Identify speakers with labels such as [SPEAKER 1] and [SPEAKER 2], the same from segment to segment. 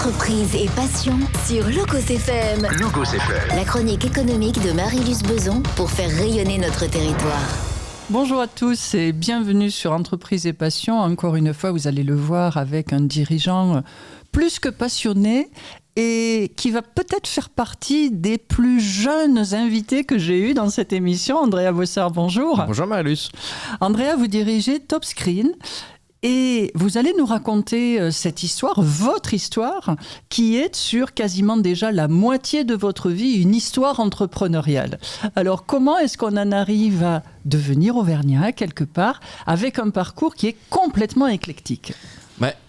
[SPEAKER 1] Entreprise et passion sur Logos FM.
[SPEAKER 2] Logos FM.
[SPEAKER 1] La chronique économique de Marie-Luce Beson pour faire rayonner notre territoire.
[SPEAKER 3] Bonjour à tous et bienvenue sur Entreprise et passion. Encore une fois, vous allez le voir avec un dirigeant plus que passionné et qui va peut-être faire partie des plus jeunes invités que j'ai eus dans cette émission. Andrea Bossard, bonjour.
[SPEAKER 4] Bonjour Marie-Luce.
[SPEAKER 3] Andrea, vous dirigez Topscreen. Et vous allez nous raconter cette histoire, votre histoire, qui est sur quasiment déjà la moitié de votre vie, une histoire entrepreneuriale. Alors, comment est-ce qu'on en arrive à devenir auvergnat, quelque part, avec un parcours qui est complètement éclectique ?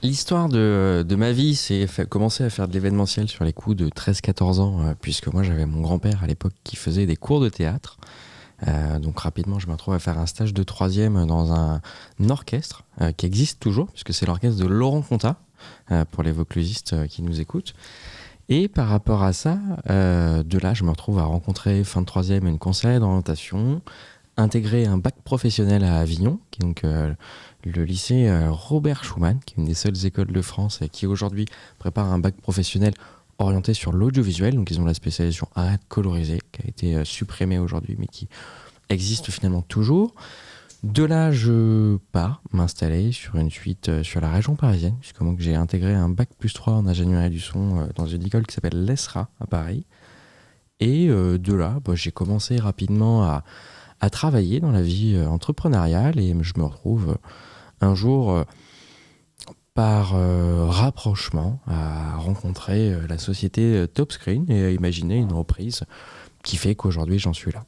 [SPEAKER 4] L'histoire de ma vie, c'est commencer à faire de l'événementiel sur les coups de 13-14 ans, puisque moi j'avais mon grand-père à l'époque qui faisait des cours de théâtre. Donc rapidement je me retrouve à faire un stage de 3e dans un orchestre qui existe toujours, puisque c'est l'orchestre de Laurent Contat, pour les vauclusistes qui nous écoutent. Et par rapport à ça, de là je me retrouve à rencontrer fin de 3e une conseillère d'orientation, intégrer un bac professionnel à Avignon, qui est donc le lycée Robert Schumann, qui est une des seules écoles de France et qui aujourd'hui prépare un bac professionnel orienté sur l'audiovisuel. Donc ils ont la spécialisation art colorisé qui a été supprimée aujourd'hui mais qui existe finalement toujours. De là je pars m'installer sur une suite sur la région parisienne, puisque moi j'ai intégré un bac +3 en ingénierie du son dans une école qui s'appelle l'ESRA à Paris. Et de là j'ai commencé rapidement à travailler dans la vie entrepreneuriale et je me retrouve un jour par rapprochement à rencontrer la société Topscreen et à imaginer une reprise qui fait qu'aujourd'hui j'en suis là.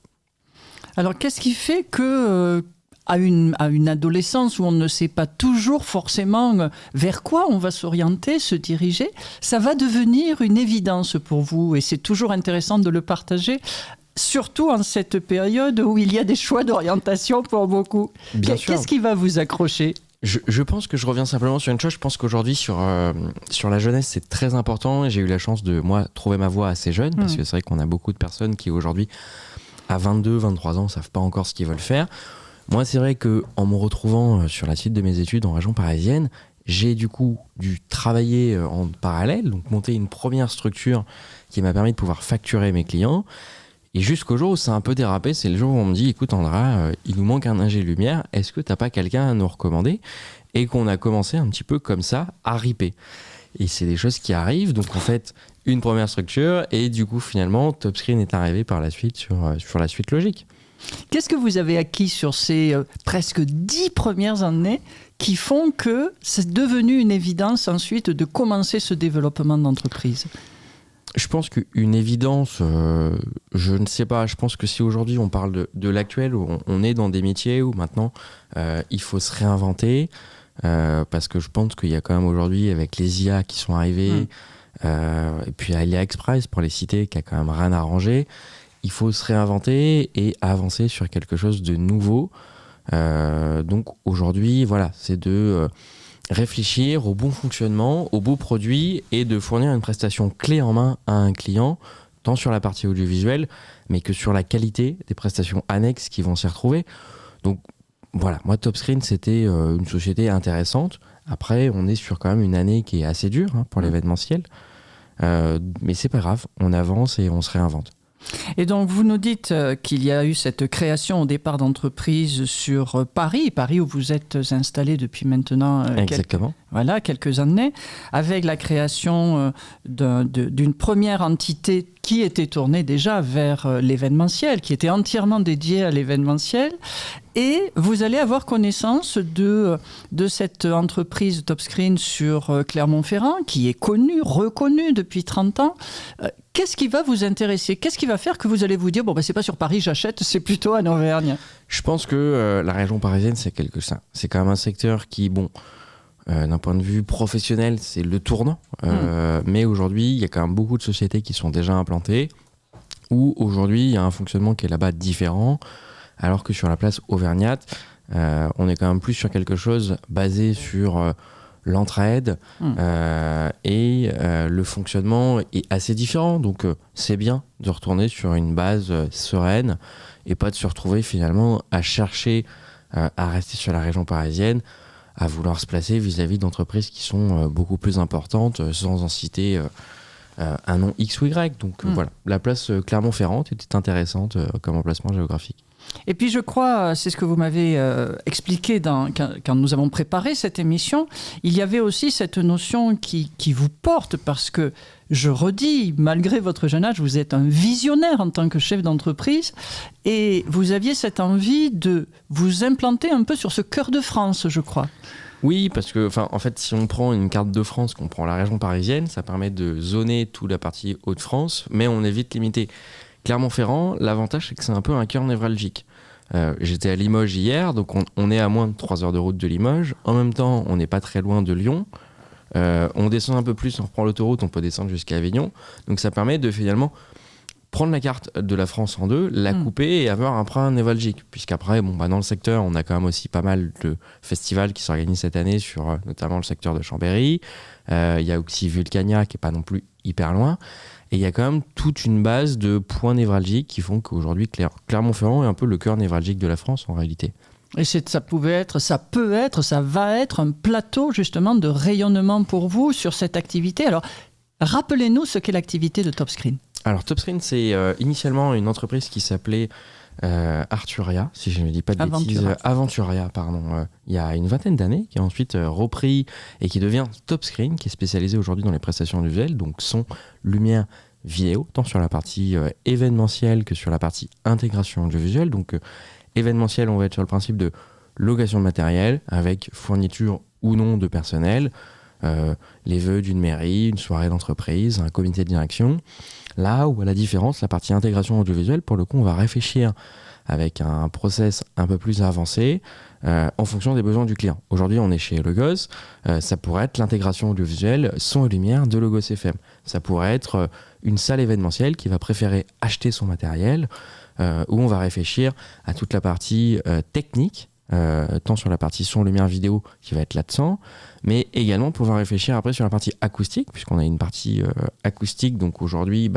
[SPEAKER 3] Alors qu'est-ce qui fait que à une adolescence où on ne sait pas toujours forcément vers quoi on va s'orienter, se diriger, ça va devenir une évidence pour vous et c'est toujours intéressant de le partager, surtout en cette période où il y a des choix d'orientation pour beaucoup. Qu'est-ce qui va vous accrocher ?
[SPEAKER 4] Je pense que je reviens simplement sur une chose. Je pense qu'aujourd'hui, sur la jeunesse, c'est très important. Et j'ai eu la chance de, moi, trouver ma voie assez jeune. Parce que c'est vrai qu'on a beaucoup de personnes qui, aujourd'hui, à 22, 23 ans, ne savent pas encore ce qu'ils veulent faire. Moi, c'est vrai qu'en me retrouvant sur la suite de mes études en région parisienne, j'ai du coup dû travailler en parallèle, donc monter une première structure qui m'a permis de pouvoir facturer mes clients. Et jusqu'au jour où ça a un peu dérapé, c'est le jour où on me dit « Écoute Andra, il nous manque un ingé lumière, est-ce que t'as pas quelqu'un à nous recommander ?» Et qu'on a commencé un petit peu comme ça à riper. Et c'est des choses qui arrivent, donc en fait, une première structure, et du coup finalement, Topscreen est arrivé par la suite sur la suite logique.
[SPEAKER 3] Qu'est-ce que vous avez acquis sur ces presque 10 premières années qui font que c'est devenu une évidence ensuite de commencer ce développement d'entreprise ?
[SPEAKER 4] Je pense qu'une évidence, je ne sais pas, je pense que si aujourd'hui on parle de l'actuel, où on est dans des métiers où maintenant il faut se réinventer, parce que je pense qu'il y a quand même aujourd'hui avec les IA qui sont arrivées, et puis AliExpress pour les citer, qui a quand même rien arrangé, il faut se réinventer et avancer sur quelque chose de nouveau. Donc aujourd'hui, voilà, c'est de réfléchir au bon fonctionnement, au beau produit et de fournir une prestation clé en main à un client, tant sur la partie audiovisuelle, mais que sur la qualité des prestations annexes qui vont s'y retrouver. Donc voilà, moi Topscreen c'était une société intéressante. Après, on est sur quand même une année qui est assez dure pour l'événementiel, mais c'est pas grave, on avance et on se réinvente.
[SPEAKER 3] Et donc, vous nous dites qu'il y a eu cette création au départ d'entreprise sur Paris où vous êtes installé depuis maintenant quelques années, avec la création d'une première entité qui était tournée déjà vers l'événementiel, qui était entièrement dédiée à l'événementiel. Et vous allez avoir connaissance de cette entreprise Topscreen sur Clermont-Ferrand, qui est connue, reconnue depuis 30 ans. Qu'est-ce qui va vous intéresser ? Qu'est-ce qui va faire que vous allez vous dire « c'est pas sur Paris, j'achète, c'est plutôt en Auvergne ».
[SPEAKER 4] Je pense que la région parisienne, c'est quand même un secteur qui, d'un point de vue professionnel, c'est le tournant. Mais aujourd'hui, il y a quand même beaucoup de sociétés qui sont déjà implantées, où aujourd'hui, il y a un fonctionnement qui est là-bas différent, alors que sur la place auvergnate, on est quand même plus sur quelque chose basé sur l'entraide et le fonctionnement est assez différent. Donc c'est bien de retourner sur une base sereine et pas de se retrouver finalement à chercher à rester sur la région parisienne à vouloir se placer vis-à-vis d'entreprises qui sont beaucoup plus importantes, sans en citer un nom X ou Y. Donc voilà, la place Clermont-Ferrand était intéressante comme emplacement géographique.
[SPEAKER 3] Et puis je crois, c'est ce que vous m'avez expliqué quand nous avons préparé cette émission, il y avait aussi cette notion qui vous porte, parce que, je redis, malgré votre jeune âge, vous êtes un visionnaire en tant que chef d'entreprise, et vous aviez cette envie de vous implanter un peu sur ce cœur de France, je crois.
[SPEAKER 4] Oui, parce que en fait, si on prend une carte de France, qu'on prend la région parisienne, ça permet de zoner toute la partie Hauts-de-France, mais on est vite limité. Clermont-Ferrand, l'avantage, c'est que c'est un peu un cœur névralgique. J'étais à Limoges hier, donc on est à moins de 3 heures de route de Limoges. En même temps, on n'est pas très loin de Lyon. On descend un peu plus, on reprend l'autoroute, on peut descendre jusqu'à Avignon. Donc ça permet de finalement prendre la carte de la France en deux, la couper et avoir un point névralgique. Puisqu'après, dans le secteur, on a quand même aussi pas mal de festivals qui s'organisent cette année sur notamment le secteur de Chambéry. Il y a aussi Vulcania qui n'est pas non plus hyper loin. Et il y a quand même toute une base de points névralgiques qui font qu'aujourd'hui, Clermont-Ferrand est un peu le cœur névralgique de la France en réalité.
[SPEAKER 3] Et ça va être un plateau justement de rayonnement pour vous sur cette activité. Alors, rappelez-nous ce qu'est l'activité de TopScreen.
[SPEAKER 4] Alors, TopScreen, c'est initialement une entreprise qui s'appelait Arturia, si je ne dis pas de bêtises. Aventuria, pardon. Il y a une vingtaine d'années, qui a ensuite repris et qui devient TopScreen, qui est spécialisé aujourd'hui dans les prestations visuelles, donc son, lumière, vidéo, tant sur la partie événementielle que sur la partie intégration audiovisuelle. Donc, événementiel, on va être sur le principe de location de matériel avec fourniture ou non de personnel, les vœux d'une mairie, une soirée d'entreprise, un comité de direction. Là où, à la différence, la partie intégration audiovisuelle, pour le coup, on va réfléchir avec un process un peu plus avancé en fonction des besoins du client. Aujourd'hui, on est chez Logos. Ça pourrait être l'intégration audiovisuelle son et lumière de Logos FM. Ça pourrait être une salle événementielle qui va préférer acheter son matériel, où on va réfléchir à toute la partie technique, tant sur la partie son, lumière, vidéo qui va être là-dedans, mais également pouvoir réfléchir après sur la partie acoustique, puisqu'on a une partie acoustique, donc aujourd'hui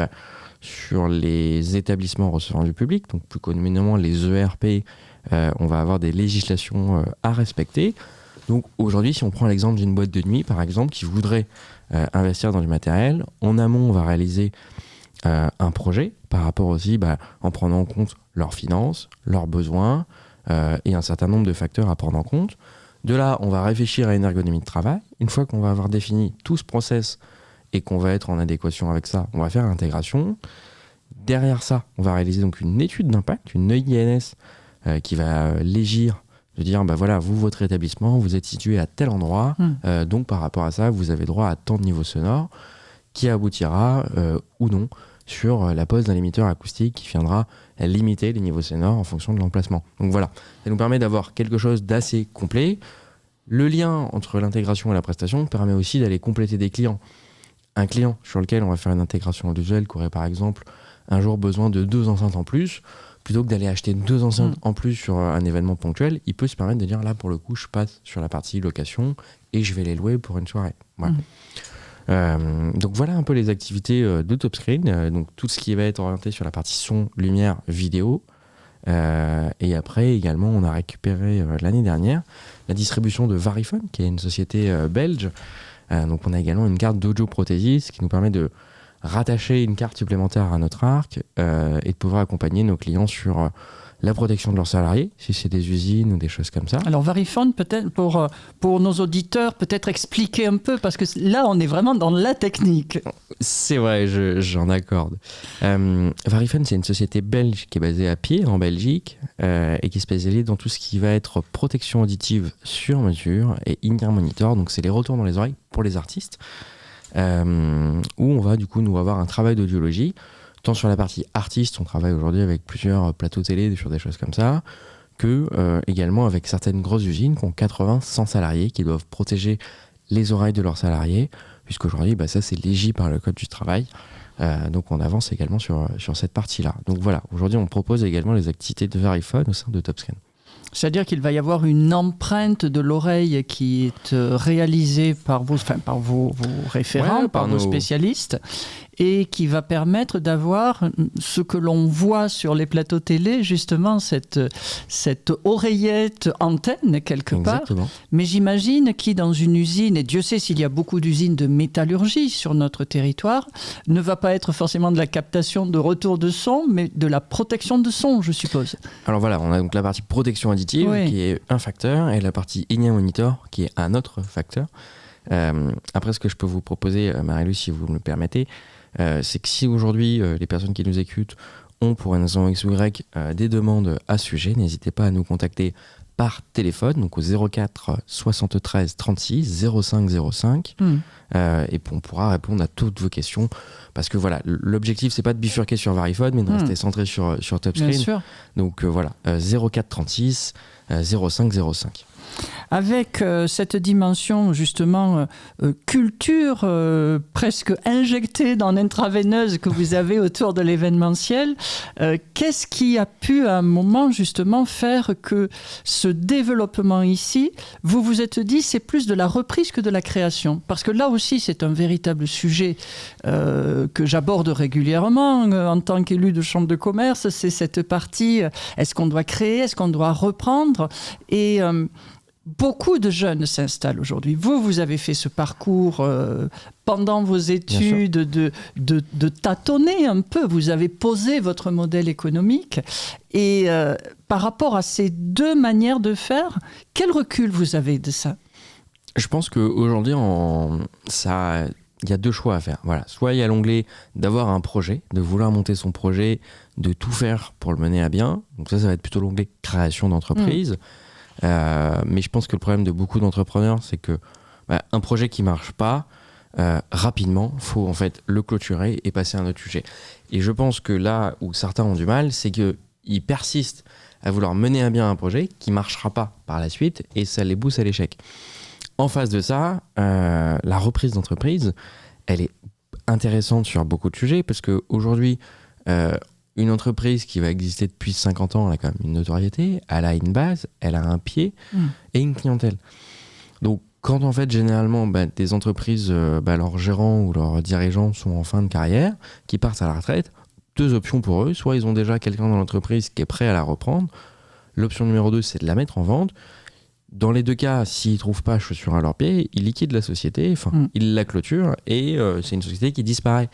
[SPEAKER 4] sur les établissements recevant du public, donc plus communément les ERP, on va avoir des législations à respecter. Donc aujourd'hui, si on prend l'exemple d'une boîte de nuit, par exemple, qui voudrait investir dans du matériel, en amont, on va réaliser un projet par rapport aussi, en prenant en compte leurs finances, leurs besoins, et un certain nombre de facteurs à prendre en compte. De là, on va réfléchir à une ergonomie de travail. Une fois qu'on va avoir défini tout ce process et qu'on va être en adéquation avec ça, on va faire l'intégration. Derrière ça, on va réaliser donc une étude d'impact, une EINS qui va légir, de dire, voilà, vous, votre établissement, vous êtes situé à tel endroit, donc par rapport à ça, vous avez droit à tant de niveaux sonores, qui aboutira ou non sur la pose d'un limiteur acoustique qui viendra limiter les niveaux sonores en fonction de l'emplacement. Donc voilà, ça nous permet d'avoir quelque chose d'assez complet. Le lien entre l'intégration et la prestation permet aussi d'aller compléter des clients. Un client sur lequel on va faire une intégration audiovisuelle qui aurait par exemple un jour besoin de 2 enceintes en plus, plutôt que d'aller acheter 2 enceintes en plus sur un événement ponctuel, il peut se permettre de dire là pour le coup je passe sur la partie location et je vais les louer pour une soirée. Voilà. Donc voilà un peu les activités de TopScreen, donc tout ce qui va être orienté sur la partie son, lumière, vidéo, et après également on a récupéré l'année dernière la distribution de Varifone qui est une société belge, donc on a également une carte d'audio-prothésiste qui nous permet de rattacher une carte supplémentaire à notre arc et de pouvoir accompagner nos clients sur la protection de leurs salariés, si c'est des usines ou des choses comme ça. Alors
[SPEAKER 3] Varifone, peut-être pour nos auditeurs, peut-être expliquer un peu, parce que là, on est vraiment dans la technique.
[SPEAKER 4] C'est vrai, j'en accorde. Varifone, c'est une société belge qui est basée à Pier, en Belgique, et qui est spécialisée dans tout ce qui va être protection auditive sur mesure et in-ear monitor, donc c'est les retours dans les oreilles pour les artistes, où on va du coup nous avoir un travail d'audiologie. Tant sur la partie artiste, on travaille aujourd'hui avec plusieurs plateaux télé, sur des choses comme ça, que également avec certaines grosses usines qui ont 80-100 salariés qui doivent protéger les oreilles de leurs salariés, puisqu'aujourd'hui, ça c'est légi par le Code du travail. Donc on avance également sur cette partie-là. Donc voilà, aujourd'hui on propose également les activités de Varifone au sein de TopScreen.
[SPEAKER 3] C'est-à-dire qu'il va y avoir une empreinte de l'oreille qui est réalisée par vos référents, par vos spécialistes, et qui va permettre d'avoir ce que l'on voit sur les plateaux télé, justement cette oreillette antenne quelque part.
[SPEAKER 4] Exactement.
[SPEAKER 3] Mais j'imagine qui dans une usine, et Dieu sait s'il y a beaucoup d'usines de métallurgie sur notre territoire, ne va pas être forcément de la captation de retour de son, mais de la protection de son, je suppose.
[SPEAKER 4] Alors voilà, on a donc la partie protection additive qui est un facteur, et la partie in-ear monitor qui est un autre facteur. Après, ce que je peux vous proposer, Marie-Louise, si vous me le permettez, c'est que si aujourd'hui les personnes qui nous écoutent ont pour une raison X ou Y des demandes à ce sujet, n'hésitez pas à nous contacter par téléphone, donc au 04 73 36 05 05 et on pourra répondre à toutes vos questions, parce que voilà, l'objectif c'est pas de bifurquer sur Variphone, mais de rester centré sur Touchscreen.
[SPEAKER 3] Bien sûr.
[SPEAKER 4] Donc voilà, 04 36 05 05.
[SPEAKER 3] Avec cette dimension justement culture presque injectée dans l'intraveineuse que vous avez autour de l'événementiel, qu'est-ce qui a pu à un moment justement faire que ce développement ici, vous vous êtes dit c'est plus de la reprise que de la création? Parce que là aussi c'est un véritable sujet que j'aborde régulièrement en tant qu'élu de chambre de commerce, c'est cette partie, est-ce qu'on doit créer, est-ce qu'on doit reprendre? Et beaucoup de jeunes s'installent aujourd'hui. Vous avez fait ce parcours pendant vos études de tâtonner un peu. Vous avez posé votre modèle économique. Et par rapport à ces deux manières de faire, quel recul vous avez de ça?
[SPEAKER 4] Je pense qu'aujourd'hui, il y a deux choix à faire. Voilà. Soit il y a l'onglet d'avoir un projet, de vouloir monter son projet, de tout faire pour le mener à bien. Donc ça va être plutôt l'onglet création d'entreprise. Mais je pense que le problème de beaucoup d'entrepreneurs, c'est que un projet qui marche pas, rapidement, faut en fait le clôturer et passer à un autre sujet. Et je pense que là où certains ont du mal, c'est qu'ils persistent à vouloir mener à bien un projet qui marchera pas par la suite, et ça les pousse à l'échec. En face de ça, la reprise d'entreprise, elle est intéressante sur beaucoup de sujets, parce qu'aujourd'hui, une entreprise qui va exister depuis 50 ans, elle a quand même une notoriété, elle a une base, elle a un pied et une clientèle. Donc, quand en fait, généralement, des entreprises, leurs gérants ou leurs dirigeants sont en fin de carrière, qui partent à la retraite, deux options pour eux. Soit ils ont déjà quelqu'un dans l'entreprise qui est prêt à la reprendre. L'option numéro 2, c'est de la mettre en vente. Dans les deux cas, s'ils ne trouvent pas chaussure à leurs pieds, ils liquident la société, ils la clôturent, et c'est une société qui disparaît.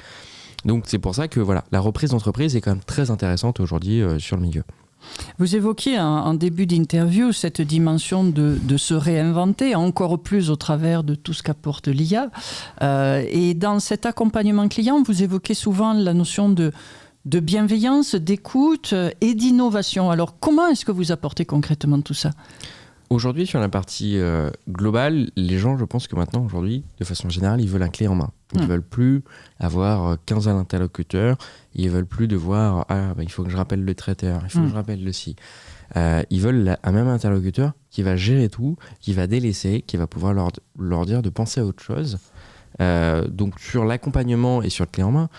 [SPEAKER 4] Donc c'est pour ça que voilà, la reprise d'entreprise est quand même très intéressante aujourd'hui sur le milieu.
[SPEAKER 3] Vous évoquiez en début d'interview cette dimension de se réinventer, encore plus au travers de tout ce qu'apporte l'IA. Et dans cet accompagnement client, vous évoquez souvent la notion de bienveillance, d'écoute et d'innovation. Alors comment est-ce que vous apportez concrètement tout ça ?
[SPEAKER 4] Aujourd'hui, sur la partie globale, les gens, je pense que maintenant, aujourd'hui, de façon générale, ils veulent un clé en main. Ils ne veulent plus avoir 15 interlocuteurs. Ils ne veulent plus devoir il faut que je rappelle le traiteur, il faut que je rappelle le ci. Ils veulent un même interlocuteur qui va gérer tout, qui va délaisser, qui va pouvoir leur dire de penser à autre chose. Donc sur l'accompagnement et sur le clé en main,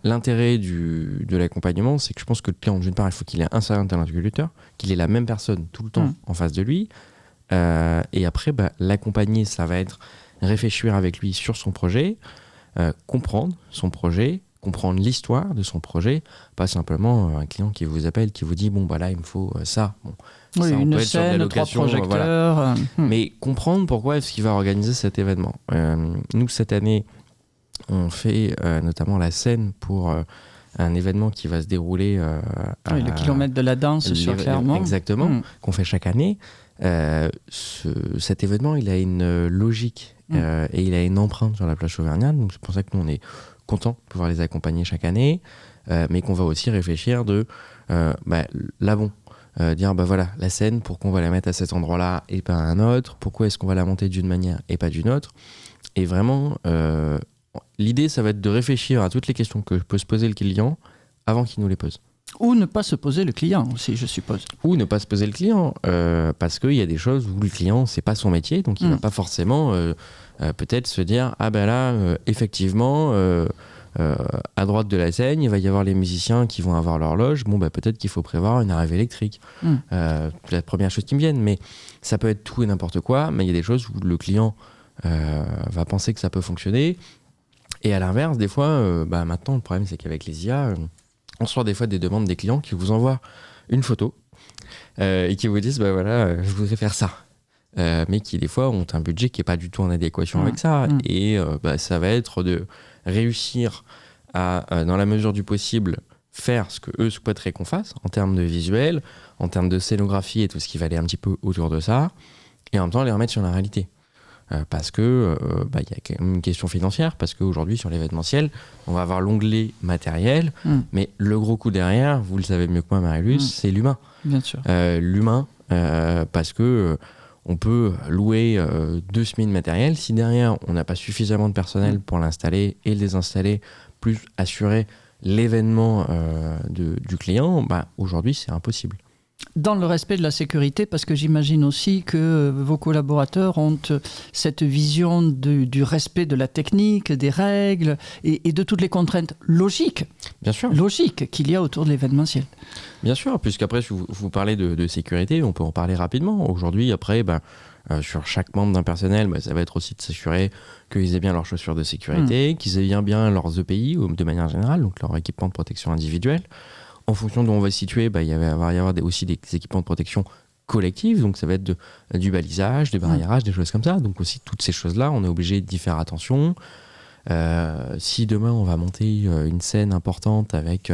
[SPEAKER 4] l'intérêt de l'accompagnement, c'est que je pense que le client, d'une part, il faut qu'il ait un seul interlocuteur, qu'il ait la même personne tout le temps en face de lui, et après l'accompagner, ça va être réfléchir avec lui sur son projet, comprendre son projet, comprendre l'histoire de son projet, pas simplement un client qui vous appelle, qui vous dit là il me faut ça.
[SPEAKER 3] Oui,
[SPEAKER 4] ça,
[SPEAKER 3] une scène, 3 projecteurs.
[SPEAKER 4] Voilà. Mais comprendre pourquoi est-ce qu'il va organiser cet événement. Nous, cette année, on fait notamment la scène pour un événement qui va se dérouler
[SPEAKER 3] le kilomètre de la danse sur Clermont.
[SPEAKER 4] Exactement, qu'on fait chaque année. Cet événement, il a une logique et il a une empreinte sur la plage auvergnate. Donc c'est pour ça que nous, on est content de pouvoir les accompagner chaque année, mais qu'on va aussi réfléchir dire la scène, pourquoi on va la mettre à cet endroit-là et pas à un autre, pourquoi est-ce qu'on va la monter d'une manière et pas d'une autre. Et vraiment, l'idée, ça va être de réfléchir à toutes les questions que peut se poser le client avant qu'il nous les pose.
[SPEAKER 3] Ou ne pas se poser le client aussi, je suppose.
[SPEAKER 4] Ou ne pas se poser le client, parce qu'il y a des choses où le client, c'est pas son métier, donc il va pas forcément peut-être se dire effectivement à droite de la scène, il va y avoir les musiciens qui vont avoir leur loge. Bon, peut-être qu'il faut prévoir une arrivée électrique. La première chose qui me vienne, mais ça peut être tout et n'importe quoi. Mais il y a des choses où le client va penser que ça peut fonctionner. Et à l'inverse, des fois, maintenant, le problème, c'est qu'avec les IA, on reçoit des fois des demandes des clients qui vous envoient une photo et qui vous disent, je voudrais faire ça. Mais qui, des fois, ont un budget qui n'est pas du tout en adéquation avec ça. Et ça va être de réussir à, dans la mesure du possible, faire ce qu'eux souhaiteraient qu'on fasse en termes de visuel, en termes de scénographie et tout ce qui va aller un petit peu autour de ça, et en même temps les remettre sur la réalité. Parce que y a quand même une question financière, parce qu'aujourd'hui sur l'événementiel, on va avoir l'onglet matériel, mais le gros coup derrière, vous le savez mieux que moi Marie-Luce, c'est l'humain.
[SPEAKER 3] Bien sûr.
[SPEAKER 4] L'humain, parce que on peut louer 2 SMIC de matériel. Si derrière, on n'a pas suffisamment de personnel pour l'installer et le désinstaller, plus assurer l'événement du client, aujourd'hui, c'est impossible.
[SPEAKER 3] Dans le respect de la sécurité, parce que j'imagine aussi que vos collaborateurs ont cette vision du respect de la technique, des règles et de toutes les contraintes logiques,
[SPEAKER 4] bien sûr,
[SPEAKER 3] qu'il y a autour de l'événementiel.
[SPEAKER 4] Bien sûr, puisqu'après, si vous parlez de sécurité, on peut en parler rapidement. Aujourd'hui, après, sur chaque membre d'un personnel, ça va être aussi de s'assurer qu'ils aient bien leurs chaussures de sécurité, qu'ils aient bien leurs EPI de manière générale, donc leur équipement de protection individuelle. En fonction d'où on va se situer, il va y avoir aussi des équipements de protection collective, donc ça va être du balisage, du barriérage, des choses comme ça. Donc aussi, toutes ces choses-là, on est obligé d'y faire attention. Si demain, on va monter une scène importante avec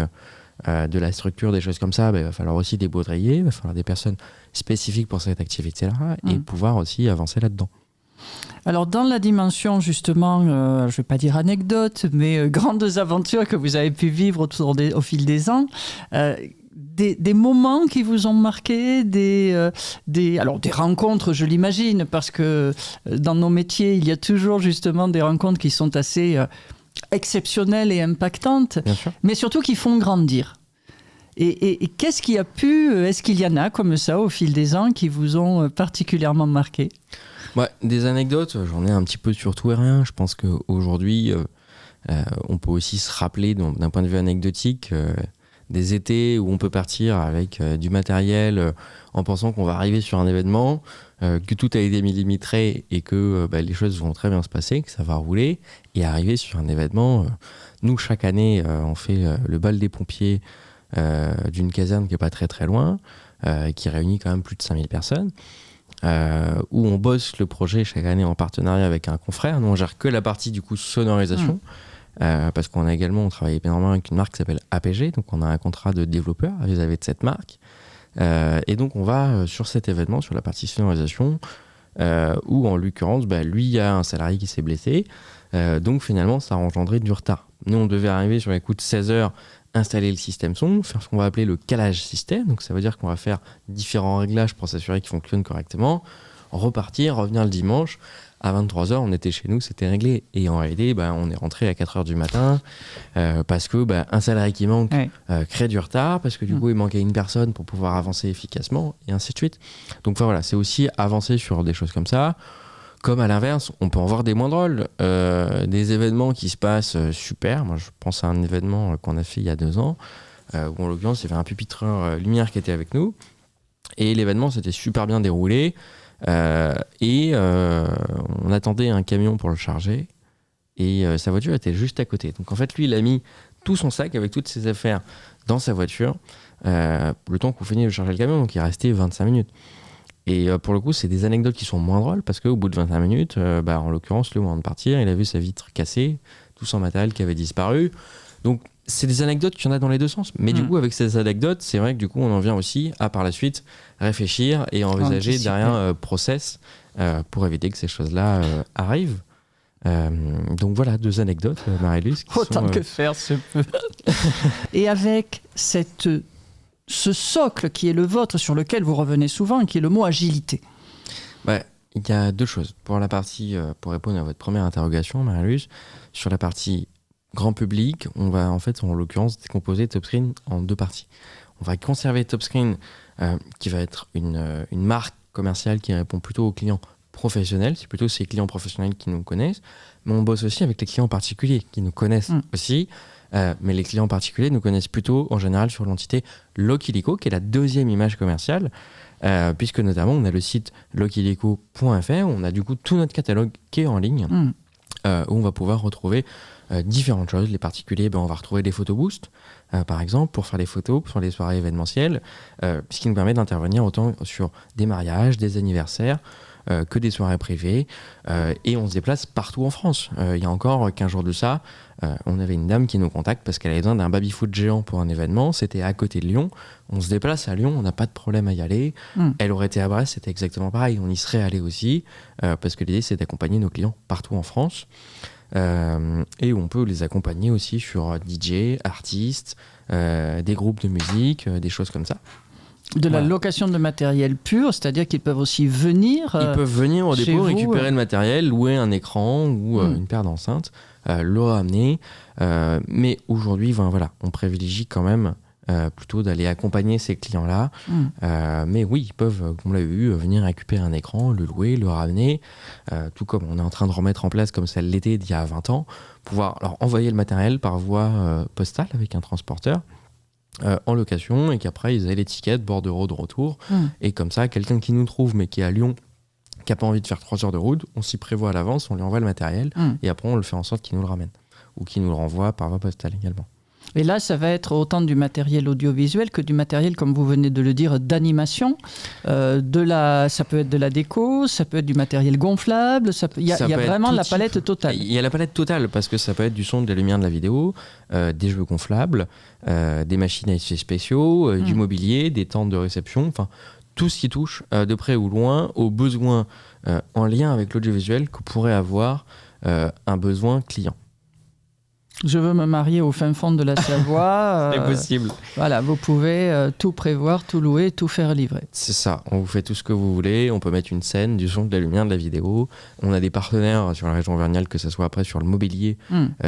[SPEAKER 4] de la structure, des choses comme ça, il va falloir aussi des baudriers, il va falloir des personnes spécifiques pour cette activité-là et pouvoir aussi avancer là-dedans.
[SPEAKER 3] Alors, dans la dimension, justement, je ne vais pas dire anecdote, mais grandes aventures que vous avez pu vivre au fil des ans, des moments qui vous ont marqué, des rencontres, je l'imagine, parce que dans nos métiers, il y a toujours justement des rencontres qui sont assez exceptionnelles et impactantes, mais surtout qui font grandir. Et qu'est-ce qui a est-ce qu'il y en a comme ça au fil des ans qui vous ont particulièrement marqué ?
[SPEAKER 4] Des anecdotes, j'en ai un petit peu sur tout et rien. Je pense qu'aujourd'hui, on peut aussi se rappeler, d'un point de vue anecdotique, des étés où on peut partir avec du matériel en pensant qu'on va arriver sur un événement, que tout a été millimétré et que les choses vont très bien se passer, que ça va rouler, et arriver sur un événement. Nous, chaque année, on fait le bal des pompiers d'une caserne qui n'est pas très très loin, qui réunit quand même plus de 5000 personnes. Où on bosse le projet chaque année en partenariat avec un confrère. Nous, on gère que la partie du coup sonorisation, parce qu'on a également, on travaille énormément avec une marque qui s'appelle APG, donc on a un contrat de développeur vis-à-vis de cette marque. Et donc on va sur cet événement, sur la partie sonorisation, où en l'occurrence, lui, il y a un salarié qui s'est blessé, donc finalement, ça a engendré du retard. Nous, on devait arriver sur les coups de 16 heures, installer le système son, faire ce qu'on va appeler le calage système. Donc ça veut dire qu'on va faire différents réglages pour s'assurer qu'il fonctionne correctement, repartir, revenir le dimanche. À 23h, on était chez nous, c'était réglé. Et en réalité, on est rentré à 4h du matin parce que un salarié qui manque crée du retard, parce que du coup, il manquait une personne pour pouvoir avancer efficacement, et ainsi de suite. Donc voilà, c'est aussi avancer sur des choses comme ça. Comme à l'inverse, on peut en voir des moins drôles, des événements qui se passent super. Moi, je pense à un événement qu'on a fait il y a 2 ans, où en l'occurrence, il y avait un pupitreur lumière qui était avec nous, et l'événement s'était super bien déroulé, et on attendait un camion pour le charger, et sa voiture était juste à côté. Donc en fait, lui, il a mis tout son sac avec toutes ses affaires dans sa voiture, le temps qu'on finisse de charger le camion, donc il restait 25 minutes. Et pour le coup, c'est des anecdotes qui sont moins drôles parce qu'au bout de 25 minutes, en l'occurrence, le moment de partir, il a vu sa vitre cassée, tout son matériel qui avait disparu. Donc, c'est des anecdotes qu'il y en a dans les deux sens. Mais du coup, avec ces anecdotes, c'est vrai que du coup, on en vient aussi à, par la suite, réfléchir et envisager derrière process pour éviter que ces choses-là arrivent. Donc voilà, 2 anecdotes, Marie-Luce.
[SPEAKER 3] Autant que faire se peut. Et avec ce socle qui est le vôtre, sur lequel vous revenez souvent, qui est le mot agilité.
[SPEAKER 4] Il y a 2 choses. Pour la partie, pour répondre à votre première interrogation, Marie-Luce, sur la partie grand public, on va en l'occurrence décomposer TopScreen en 2 parties. On va conserver TopScreen, qui va être une marque commerciale qui répond plutôt aux clients professionnels, c'est plutôt ces clients professionnels qui nous connaissent, mais on bosse aussi avec les clients particuliers qui nous connaissent aussi, mais les clients particuliers nous connaissent plutôt en général sur l'entité Lokilico, qui est la deuxième image commerciale, puisque notamment on a le site lokilico.fr, on a du coup tout notre catalogue qui est en ligne, où on va pouvoir retrouver différentes choses. Les particuliers, on va retrouver des photoboosts, par exemple, pour faire des photos sur les soirées événementielles, ce qui nous permet d'intervenir autant sur des mariages, des anniversaires, que des soirées privées, et on se déplace partout en France. Il y a encore 15 jours de ça, on avait une dame qui nous contacte parce qu'elle avait besoin d'un baby-foot géant pour un événement, c'était à côté de Lyon, on se déplace à Lyon, on n'a pas de problème à y aller. Elle aurait été à Brest, c'était exactement pareil, on y serait allé aussi, parce que l'idée c'est d'accompagner nos clients partout en France. Et on peut les accompagner aussi sur DJ, artistes, des groupes de musique, des choses comme ça.
[SPEAKER 3] De la location de matériel pur, c'est-à-dire qu'ils peuvent aussi venir.
[SPEAKER 4] Ils peuvent venir au dépôt, récupérer le matériel, louer un écran ou une paire d'enceintes, le ramener. Mais aujourd'hui, on privilégie quand même plutôt d'aller accompagner ces clients-là. Mais oui, ils peuvent, comme on l'a vu, venir récupérer un écran, le louer, le ramener, tout comme on est en train de remettre en place, comme ça l'était d'il y a 20 ans, pouvoir leur envoyer le matériel par voie postale avec un transporteur en location, et qu'après ils aient l'étiquette bordereau de retour. Et comme ça, quelqu'un qui nous trouve mais qui est à Lyon, qui n'a pas envie de faire 3 heures de route, on s'y prévoit à l'avance, on lui envoie le matériel, et après on le fait en sorte qu'il nous le ramène, ou qu'il nous le renvoie par voie postale également.
[SPEAKER 3] Et là, ça va être autant du matériel audiovisuel que du matériel, comme vous venez de le dire, d'animation. Ça peut être de la déco, ça peut être du matériel gonflable. Il y a vraiment la palette totale.
[SPEAKER 4] Il y a la palette totale, parce que ça peut être du son, de la lumière, de la vidéo, des jeux gonflables, des machines à effets spéciaux, du mobilier, des tentes de réception, enfin tout ce qui touche de près ou loin aux besoins en lien avec l'audiovisuel que pourrait avoir un besoin client.
[SPEAKER 3] Je veux me marier au fin fond de la Savoie.
[SPEAKER 4] C'est possible.
[SPEAKER 3] Voilà, vous pouvez tout prévoir, tout louer, tout faire livrer.
[SPEAKER 4] C'est ça, on vous fait tout ce que vous voulez, on peut mettre une scène, du son, de la lumière, de la vidéo. On a des partenaires sur la région Auvergnale, que ce soit après sur le mobilier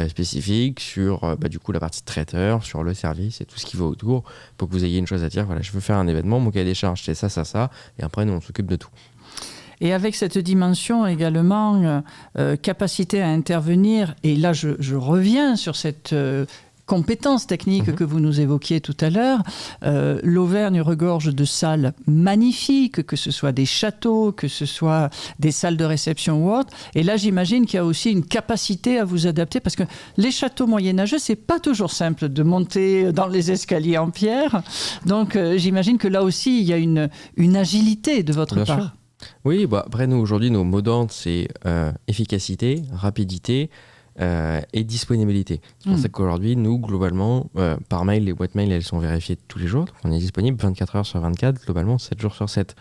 [SPEAKER 4] spécifique, sur du coup la partie traiteur, sur le service et tout ce qui va autour, pour que vous ayez une chose à dire. Voilà, je veux faire un événement, mon cahier des charges c'est ça, et après nous on s'occupe de tout.
[SPEAKER 3] Et avec cette dimension également, capacité à intervenir, et là je reviens sur cette compétence technique que vous nous évoquiez tout à l'heure, l'Auvergne regorge de salles magnifiques, que ce soit des châteaux, que ce soit des salles de réception ou autres. Et là, j'imagine qu'il y a aussi une capacité à vous adapter, parce que les châteaux moyenâgeux, c'est pas toujours simple de monter dans les escaliers en pierre. Donc, j'imagine que là aussi, il y a une agilité de votre part. Sûr.
[SPEAKER 4] Oui, après nous aujourd'hui nos mots d'ordre c'est efficacité, rapidité et disponibilité. C'est pour ça qu'aujourd'hui nous globalement par mail, les boîtes mail elles sont vérifiées tous les jours, donc on est disponible 24 heures sur 24, globalement 7 jours sur 7.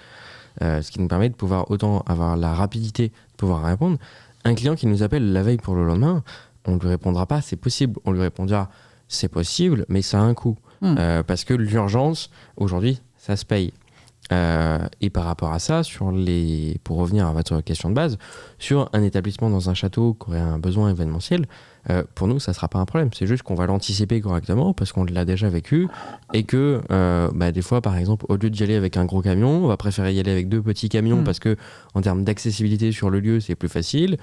[SPEAKER 4] Ce qui nous permet de pouvoir autant avoir la rapidité de pouvoir répondre. Un client qui nous appelle la veille pour le lendemain, on ne lui répondra pas c'est possible, on lui répondra c'est possible mais ça a un coût. Parce que l'urgence aujourd'hui ça se paye. Et par rapport à ça, pour revenir à votre question de base, sur un établissement dans un château qui aurait un besoin événementiel, pour nous, ça ne sera pas un problème. C'est juste qu'on va l'anticiper correctement parce qu'on l'a déjà vécu et que des fois, par exemple, au lieu d'y aller avec un gros camion, on va préférer y aller avec 2 petits camions parce que en termes d'accessibilité sur le lieu, c'est plus facile.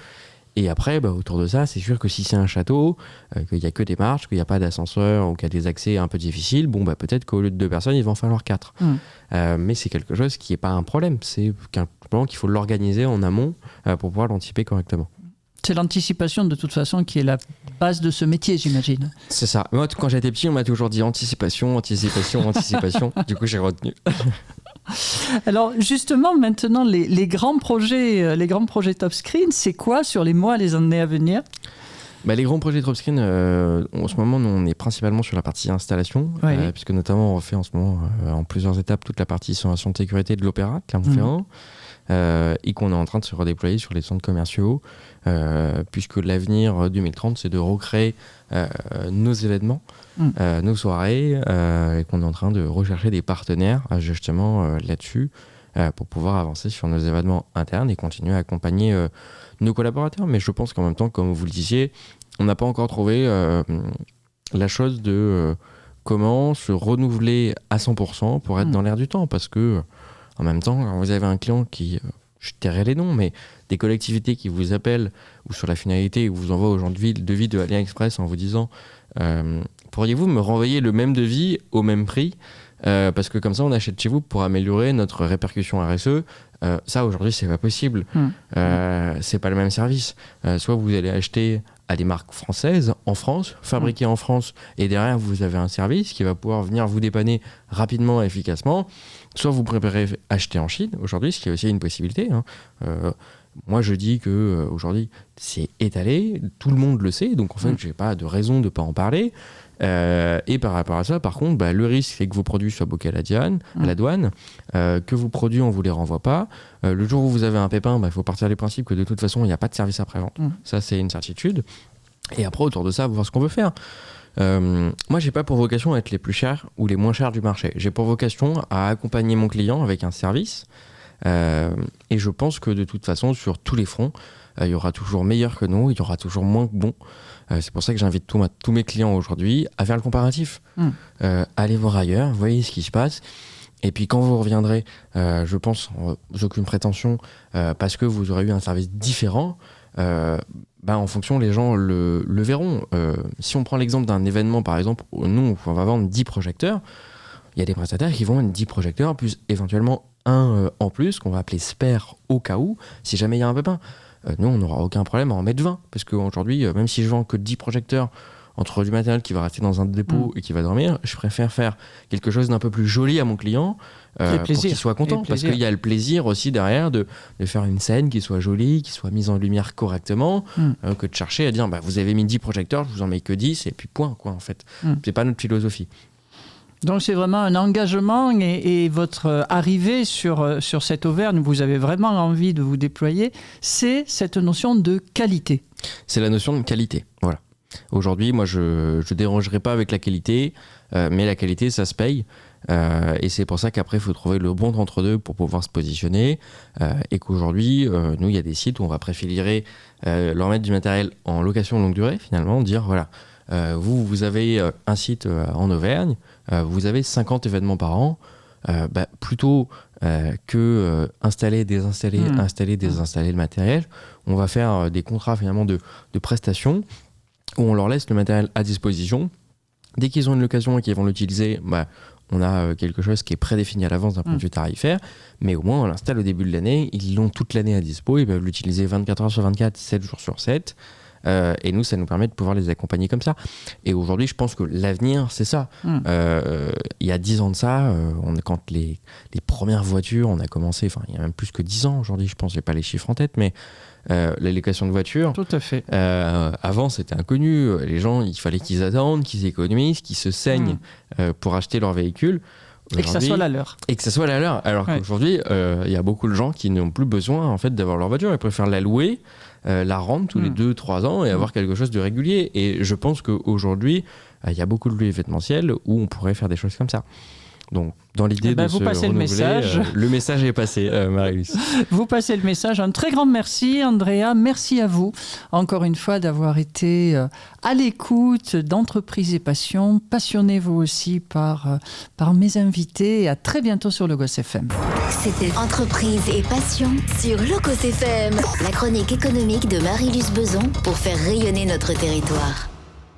[SPEAKER 4] Et après, autour de ça, c'est sûr que si c'est un château, qu'il n'y a que des marches, qu'il n'y a pas d'ascenseur ou qu'il y a des accès un peu difficiles, peut-être qu'au lieu de 2 personnes, il va en falloir 4. Mais c'est quelque chose qui n'est pas un problème. C'est qu'il faut l'organiser en amont pour pouvoir l'anticiper correctement.
[SPEAKER 3] C'est l'anticipation de toute façon qui est la base de ce métier, j'imagine.
[SPEAKER 4] C'est ça. Moi, quand j'étais petit, on m'a toujours dit anticipation. Du coup, j'ai retenu.
[SPEAKER 3] Alors justement, maintenant, les grands projets Top Screen, c'est quoi sur les mois, les années à venir ?
[SPEAKER 4] Les grands projets Top Screen, en ce moment, nous, on est principalement sur la partie installation, puisque notamment on refait en ce moment, en plusieurs étapes, toute la partie installation de sécurité de l'Opéra, Clermont-Ferrand, et qu'on est en train de se redéployer sur les centres commerciaux, puisque l'avenir 2030, c'est de recréer nos événements, nos soirées, et qu'on est en train de rechercher des partenaires justement là-dessus pour pouvoir avancer sur nos événements internes et continuer à accompagner nos collaborateurs. Mais je pense qu'en même temps, comme vous le disiez, on n'a pas encore trouvé la chose de comment se renouveler à 100% pour être dans l'air du temps, parce que en même temps, quand vous avez un client qui je tairai les noms, mais des collectivités qui vous appellent ou sur la finalité ou vous envoient aujourd'hui le devis de AliExpress en vous disant pourriez-vous me renvoyer le même devis au même prix parce que comme ça on achète chez vous pour améliorer notre répercussion RSE. Ça aujourd'hui c'est pas possible. C'est pas le même service. Soit vous allez acheter à des marques françaises en France, fabriquées en France, et derrière vous avez un service qui va pouvoir venir vous dépanner rapidement et efficacement. Soit vous préférez acheter en Chine aujourd'hui, ce qui est aussi une possibilité. Moi je dis que aujourd'hui c'est étalé, tout le monde le sait, donc en fait j'ai pas de raison de pas en parler. Et par rapport à ça, par contre, le risque c'est que vos produits soient bloqués à la douane, que vos produits on vous les renvoie pas. Le jour où vous avez un pépin, il faut partir du principe que de toute façon il n'y a pas de service après-vente. Ça c'est une certitude. Et après autour de ça, voir ce qu'on veut faire. Moi j'ai pas pour vocation à être les plus chers ou les moins chers du marché. J'ai pour vocation à accompagner mon client avec un service. Et je pense que de toute façon sur tous les fronts, il y aura toujours meilleur que nous, il y aura toujours moins que bon. C'est pour ça que j'invite tous mes clients aujourd'hui à faire le comparatif. Allez voir ailleurs, voyez ce qui se passe. Et puis quand vous reviendrez, je pense, sans aucune prétention, parce que vous aurez eu un service différent, en fonction, les gens le verront. Si on prend l'exemple d'un événement, par exemple, nous, on va vendre 10 projecteurs, il y a des prestataires qui vont vendre 10 projecteurs, plus éventuellement un en plus, qu'on va appeler spare au cas où, si jamais il y a un pépin. Nous, on n'aura aucun problème à en mettre 20, parce qu'aujourd'hui, même si je vends que 10 projecteurs, entre du matériel qui va rester dans un dépôt et qui va dormir, je préfère faire quelque chose d'un peu plus joli à mon client pour qu'il soit content, parce qu'il y a le plaisir aussi derrière de faire une scène qui soit jolie, qui soit mise en lumière correctement, que de chercher à dire vous avez mis 10 projecteurs, je vous en mets que 10 et puis point quoi en fait. C'est pas notre philosophie.
[SPEAKER 3] Donc c'est vraiment un engagement et votre arrivée sur cette Auvergne, vous avez vraiment envie de vous déployer, c'est cette notion de qualité.
[SPEAKER 4] C'est la notion de qualité, voilà. Aujourd'hui, moi je dérangerai pas avec la qualité, mais la qualité ça se paye. Et c'est pour ça qu'après il faut trouver le bon entre-deux pour pouvoir se positionner et qu'aujourd'hui, nous il y a des sites où on va préférer leur mettre du matériel en location longue durée finalement, dire voilà, vous avez un site en Auvergne, vous avez 50 événements par an, plutôt que installer, désinstaller, installer, désinstaller le matériel, on va faire des contrats finalement de prestations où on leur laisse le matériel à disposition. Dès qu'ils ont une location et qu'ils vont l'utiliser, on a quelque chose qui est prédéfini à l'avance d'un point de vue tarifaire, mais au moins on l'installe au début de l'année, ils l'ont toute l'année à dispo, ils peuvent l'utiliser 24 heures sur 24, 7 jours sur 7. Et nous, ça nous permet de pouvoir les accompagner comme ça. Et aujourd'hui, je pense que l'avenir, c'est ça. Il y a 10 ans de ça, quand les premières voitures, on a commencé, il y a même plus que 10 ans aujourd'hui, je pense, j'ai pas les chiffres en tête, mais la location de voitures,
[SPEAKER 3] tout à fait.
[SPEAKER 4] Avant, c'était inconnu. Les gens, il fallait qu'ils attendent, qu'ils économisent, qu'ils se saignent pour acheter leur véhicule.
[SPEAKER 3] Et que ça soit la leur.
[SPEAKER 4] Et que ça soit la leur. Alors qu'aujourd'hui, il y a beaucoup de gens qui n'ont plus besoin en fait, d'avoir leur voiture. Ils préfèrent la louer, la rendre tous les 2-3 ans et avoir quelque chose de régulier. Et je pense qu'aujourd'hui, il y a beaucoup de lieux événementiels où on pourrait faire des choses comme ça. Donc, dans l'idée de
[SPEAKER 3] vous
[SPEAKER 4] se
[SPEAKER 3] passez
[SPEAKER 4] renouveler, le message est passé, Marie-Luce.
[SPEAKER 3] Vous passez le message. Un très grand merci, Andrea. Merci à vous, encore une fois, d'avoir été à l'écoute d'Entreprise et Passion. Passionnez-vous aussi par mes invités. Et à très bientôt sur Logos FM.
[SPEAKER 1] C'était Entreprise et Passion sur Logos FM. La chronique économique de Marie-Luce Beson pour faire rayonner notre territoire.